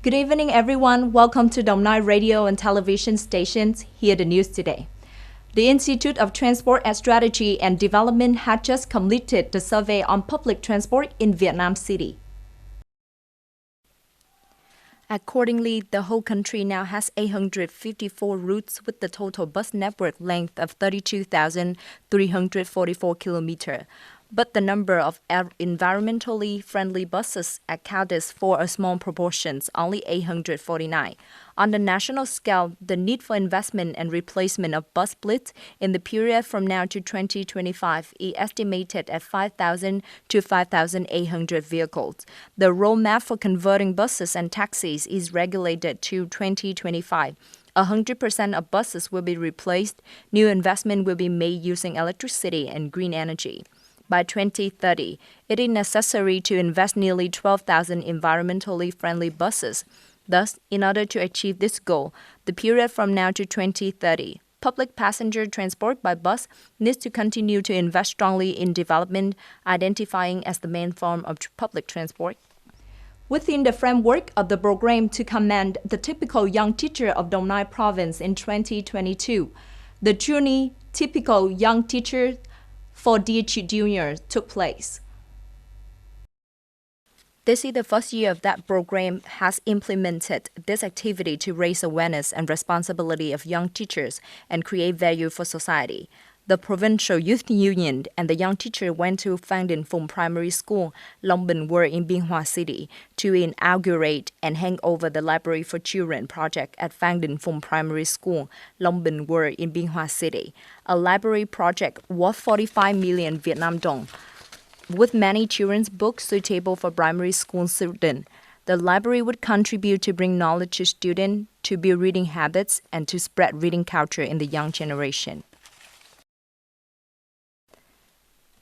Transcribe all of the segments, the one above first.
Good evening, everyone. Welcome to Dong Nai Radio and Television Stations. Here the news today. The Institute of Transport and Strategy and Development had just completed the survey on public transport in Vietnam City. Accordingly, the whole country now has 854 routes with the total bus network length of 32,344 kilometers. But the number of environmentally friendly buses accounted for a small proportion, only 849. On the national scale, the need for investment and replacement of bus fleets in the period from now to 2025 is estimated at 5,000 to 5,800 vehicles. The roadmap for converting buses and taxis is regulated to 2025. 100% of buses will be replaced. New investment will be made using electricity and green energy. By 2030, it is necessary to invest nearly 12,000 environmentally friendly buses. Thus, in order to achieve this goal, the period from now to 2030, public passenger transport by bus needs to continue to invest strongly in development, identifying as the main form of public transport. Within the framework of the program to commend the typical young teacher of Dong Nai Province in 2022, the journey Typical Young Teacher for DH Junior took place. This is the first year of that program has implemented this activity to raise awareness and responsibility of young teachers and create value for society. The Provincial Youth Union and the young teacher went to Phang Đình Phùng Primary School, Long Bình Word in Bien Hoa City to inaugurate and hang over the Library for Children project at Phang Đình Phùng Primary School, Long Bình Word in Bien Hoa City, a library project worth 45 million Vietnam dong, with many children's books suitable for primary school students. The library would contribute to bring knowledge to students, to build reading habits, and to spread reading culture in the young generation.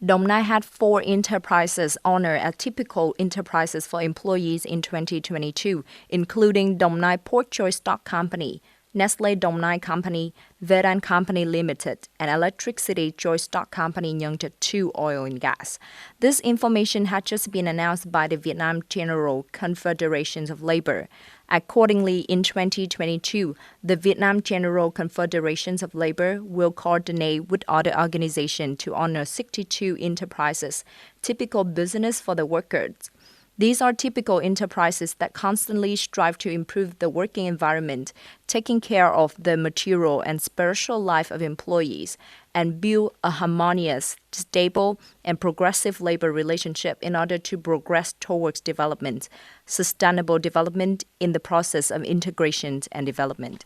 Dong Nai had 4 enterprises honored as typical enterprises for employees in 2022, including Dong Nai Pork Choice Stock Company, Nestle Dong Nai Company, Vedan Company Limited, and Electricity Joy Stock Company Nhung 2 Oil and Gas. This information had just been announced by the Vietnam General Confederation of Labor. Accordingly, in 2022, the Vietnam General Confederation of Labor will coordinate with other organizations to honor 62 enterprises, typical business for the workers. These are typical enterprises that constantly strive to improve the working environment, taking care of the material and spiritual life of employees, and build a harmonious, stable, and progressive labor relationship in order to progress towards development, sustainable development in the process of integration and development.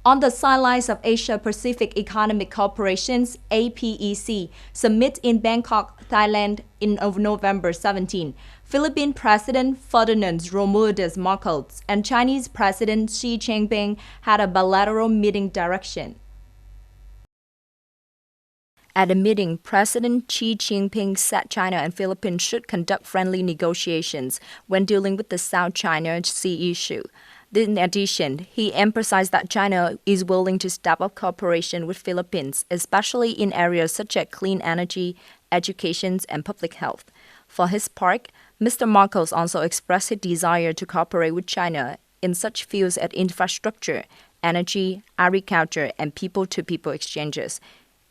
On the sidelines of Asia-Pacific Economic Cooperation's APEC summit in Bangkok, Thailand in November 17, Philippine President Ferdinand Romualdez Marcos and Chinese President Xi Jinping had a bilateral meeting direction. At the meeting, President Xi Jinping said China and Philippines should conduct friendly negotiations when dealing with the South China Sea issue. In addition, he emphasized that China is willing to step up cooperation with Philippines, especially in areas such as clean energy, education, and public health. For his part, Mr. Marcos also expressed his desire to cooperate with China in such fields as infrastructure, energy, agriculture, and people-to-people exchanges.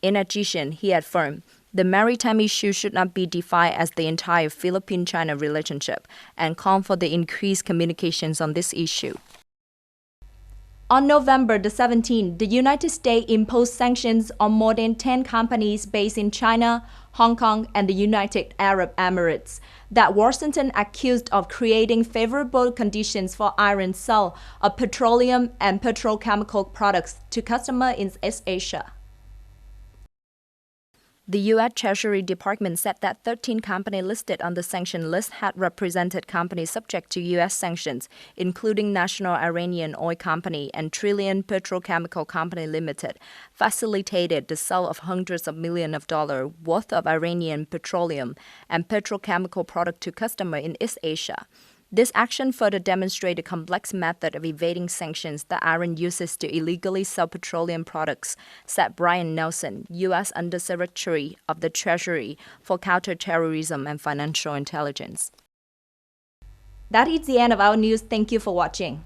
In addition, he affirmed, the maritime issue should not be defined as the entire Philippine-China relationship and called for the increased communications on this issue. On November the 17th, the United States imposed sanctions on more than 10 companies based in China, Hong Kong, and the United Arab Emirates that Washington accused of creating favorable conditions for iron sale of petroleum and petrochemical products to customers in East Asia. The U.S. Treasury Department said that 13 companies listed on the sanction list had represented companies subject to U.S. sanctions, including National Iranian Oil Company and Trillium Petrochemical Company Limited, facilitated the sale of hundreds of millions of dollars worth of Iranian petroleum and petrochemical products to customers in East Asia. This action further demonstrates the complex method of evading sanctions that Iran uses to illegally sell petroleum products, said Brian Nelson, U.S. Undersecretary of the Treasury for Counterterrorism and Financial Intelligence. That is the end of our news. Thank you for watching.